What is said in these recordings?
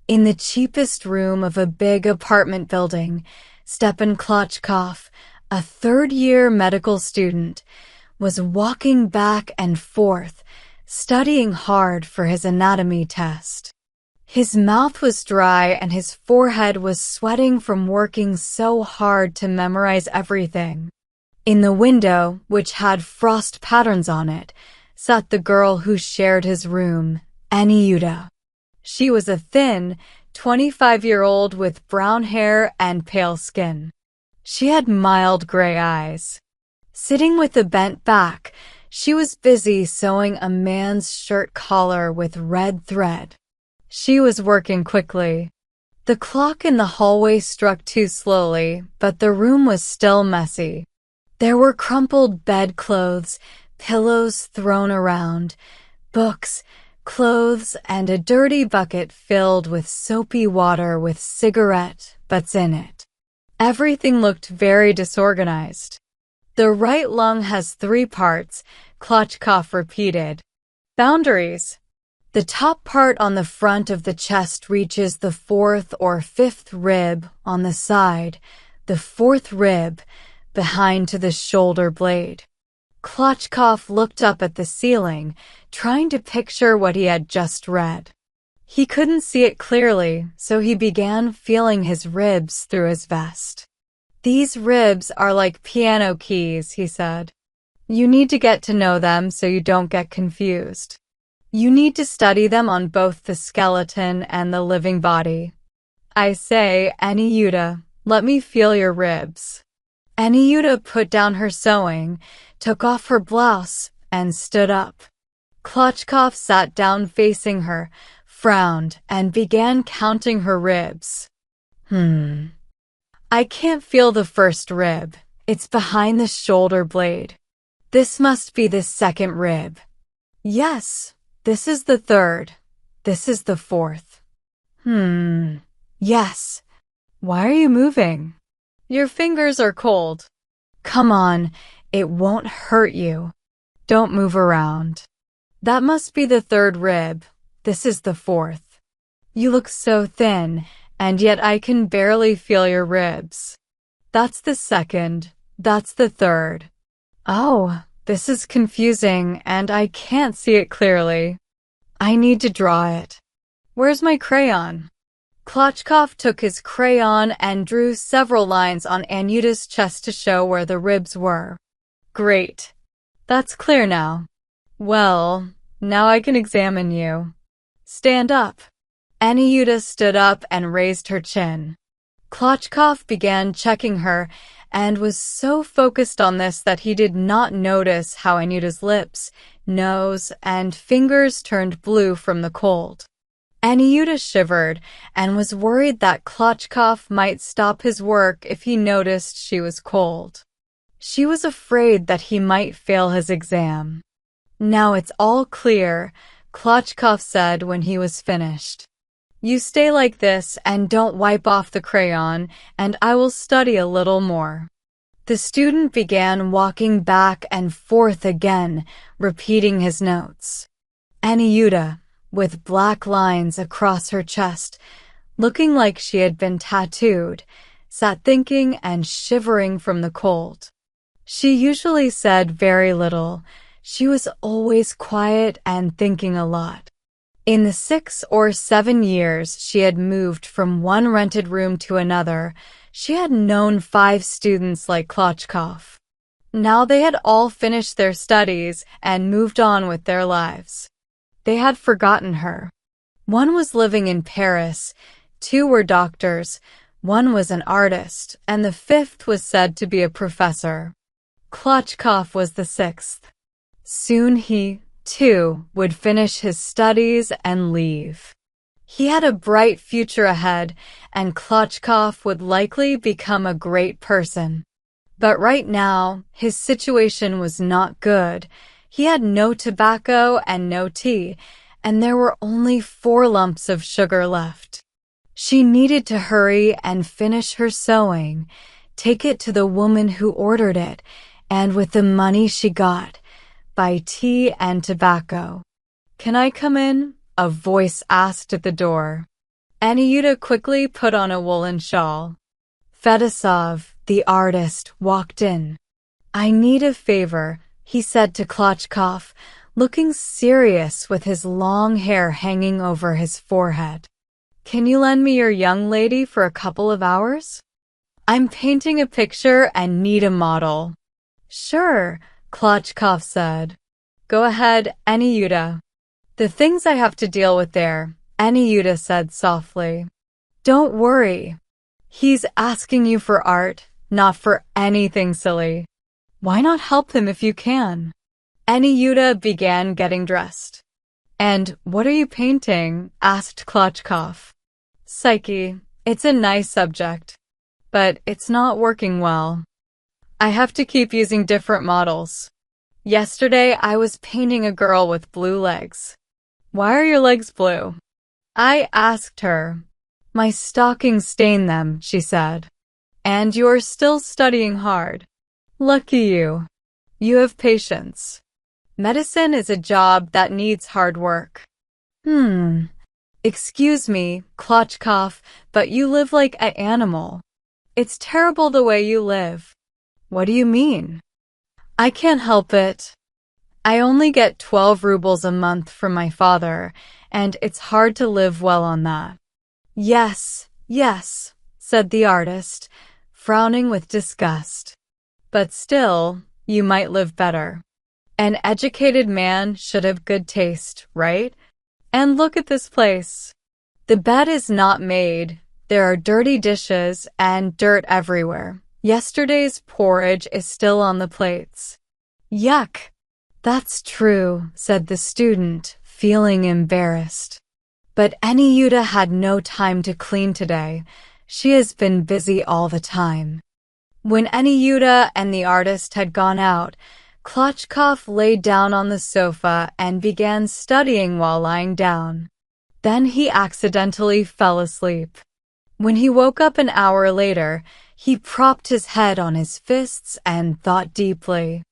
In the cheapest room of a big apartment building, Stepan Klochkov, a third-year medical student, was walking back and forth, studying hard for his anatomy test. His mouth was dry and his forehead was sweating from working so hard to memorize everything. In the window, which had frost patterns on it, sat the girl who shared his room, Aniuta. She was a thin, 25-year-old with brown hair and pale skin. She had mild gray eyes. Sitting with a bent back, she was busy sewing a man's shirt collar with red thread. She was working quickly. The clock in the hallway struck 2 slowly, but the room was still messy. There were crumpled bedclothes, pillows thrown around, books, clothes, and a dirty bucket filled with soapy water with cigarette butts in it. Everything looked very disorganized. The right lung has 3 parts, Klochkov repeated. Boundaries. The top part on the front of the chest reaches the 4th or 5th rib on the side, the 4th rib behind to the shoulder blade. Klochkov looked up at the ceiling, trying to picture what he had just read. He couldn't see it clearly, so he began feeling his ribs through his vest. "These ribs are like piano keys," he said. "You need to get to know them so you don't get confused. You need to study them on both the skeleton and the living body. I say, Aniuta, let me feel your ribs." Aniuta put down her sewing, took off her blouse, and stood up. Klochkov sat down facing her, frowned, and began counting her ribs. "I can't feel the 1st rib. It's behind the shoulder blade. This must be the 2nd rib. Yes, this is the 3rd. This is the 4th. Yes. Why are you moving? Your fingers are cold. Come on, it won't hurt you. Don't move around. That must be the 3rd rib. This is the 4th. You look so thin, and yet I can barely feel your ribs. That's the 2nd. That's the 3rd. Oh, this is confusing, and I can't see it clearly. I need to draw it. Where's my crayon?" Klochkov took his crayon and drew several lines on Aniuta's chest to show where the ribs were. "Great. That's clear now. Well, now I can examine you. Stand up." Aniuta stood up and raised her chin. Klochkov began checking her and was so focused on this that he did not notice how Aniuta's lips, nose, and fingers turned blue from the cold. Aniuta shivered and was worried that Klochkov might stop his work if he noticed she was cold. She was afraid that he might fail his exam. "Now it's all clear," Klochkov said when he was finished. "You stay like this and don't wipe off the crayon, and I will study a little more." The student began walking back and forth again, repeating his notes. Aniuta, with black lines across her chest, looking like she had been tattooed, sat thinking and shivering from the cold. She usually said very little. She was always quiet and thinking a lot. In the 6 or 7 years she had moved from one rented room to another, she had known 5 students like Klochkov. Now they had all finished their studies and moved on with their lives. They had forgotten her. One was living in Paris, 2 were doctors, 1 was an artist, and the 5th was said to be a professor. Klochkov was the 6th. Soon he, too, would finish his studies and leave. He had a bright future ahead, and Klochkov would likely become a great person. But right now, his situation was not good. He had no tobacco and no tea, and there were only 4 lumps of sugar left. She needed to hurry and finish her sewing, take it to the woman who ordered it, and with the money she got, buy tea and tobacco. "Can I come in?" a voice asked at the door. Anyuta quickly put on a woolen shawl. Fedosov, the artist, walked in. I need a favor, he said to Klochkov, looking serious with his long hair hanging over his forehead. Can you lend me your young lady for a couple of hours? I'm painting a picture and need a model. Sure, Klochkov said. Go ahead, Anyuta. The things I have to deal with there, Anyuta said softly. Don't worry. He's asking you for art, not for anything silly. Why not help him if you can? Anyuta began getting dressed. And what are you painting? Asked Klochkov. Psyche. It's a nice subject. But it's not working well. I have to keep using different models. Yesterday I was painting a girl with blue legs. Why are your legs blue? I asked her. My stockings stain them, she said. And you're still studying hard. Lucky you. You have patience. Medicine is a job that needs hard work. Excuse me, Klochkov, but you live like an animal. It's terrible the way you live. What do you mean? I can't help it. I only get 12 rubles a month from my father, and it's hard to live well on that. Yes, said the artist, frowning with disgust. But still, you might live better. An educated man should have good taste, right? And look at this place. The bed is not made. There are dirty dishes and dirt everywhere. Yesterday's porridge is still on the plates. Yuck! That's true, said the student, feeling embarrassed. But Anyuta had no time to clean today. She has been busy all the time. When Anyuta and the artist had gone out, Klochkov lay down on the sofa and began studying while lying down. Then he accidentally fell asleep. When he woke up an hour later, he propped his head on his fists and thought deeply.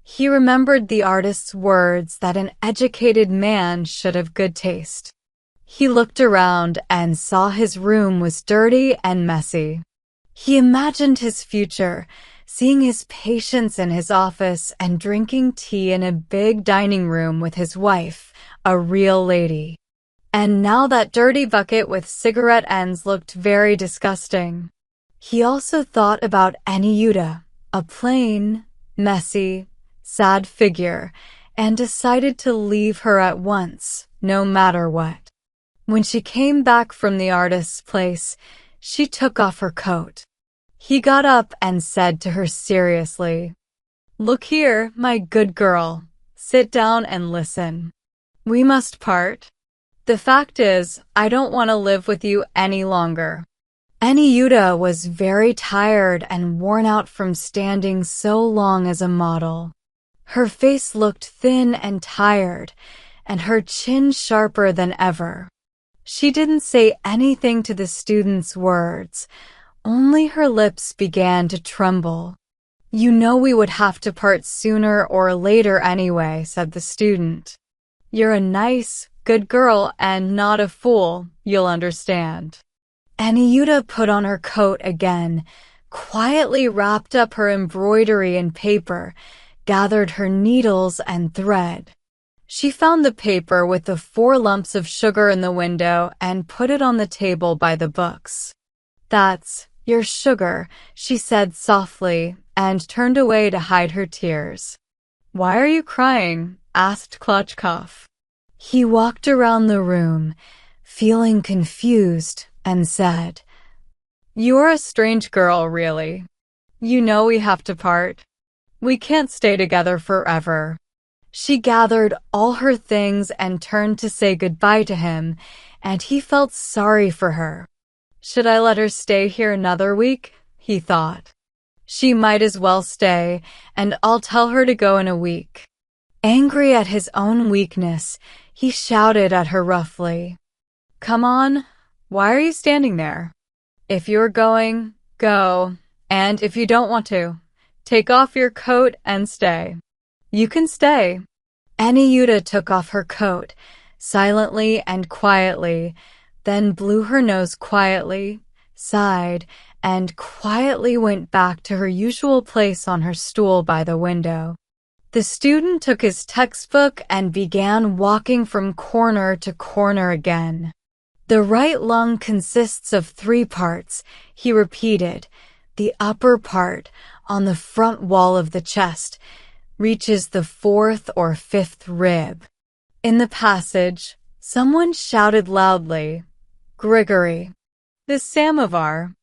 He remembered the artist's words that an educated man should have good taste. He looked around and saw his room was dirty and messy. He imagined his future, seeing his patients in his office and drinking tea in a big dining room with his wife, a real lady. And now that dirty bucket with cigarette ends looked very disgusting. He also thought about Anyuta, a plain, messy, sad figure, and decided to leave her at once, no matter what. When she came back from the artist's place, she took off her coat. He got up and said to her seriously, Look here, my good girl. Sit down and listen. We must part. The fact is, I don't want to live with you any longer. Anyuta was very tired and worn out from standing so long as a model. Her face looked thin and tired, and her chin sharper than ever. She didn't say anything to the student's words. Only her lips began to tremble. You know we would have to part sooner or later anyway, said the student. You're a nice, good girl and not a fool, you'll understand. Anyuta put on her coat again, quietly wrapped up her embroidery in paper, gathered her needles and thread. She found the paper with the 4 lumps of sugar in the window and put it on the table by the books. That's your sugar, she said softly, and turned away to hide her tears. Why are you crying? Asked Klochkov. He walked around the room, feeling confused, and said, You're a strange girl, really. You know we have to part. We can't stay together forever. She gathered all her things and turned to say goodbye to him, and he felt sorry for her. Should I let her stay here another week? He thought. She might as well stay, and I'll tell her to go in a week. Angry at his own weakness, he shouted at her roughly. Come on, why are you standing there? If you're going, go, and if you don't want to, take off your coat and stay. You can stay. Anyuta took off her coat, silently and quietly, then blew her nose quietly, sighed, and quietly went back to her usual place on her stool by the window. The student took his textbook and began walking from corner to corner again. The right lung consists of 3 parts, he repeated. The upper part, on the front wall of the chest, reaches the 4th or 5th rib. In the passage, someone shouted loudly, "Grigory!" The samovar,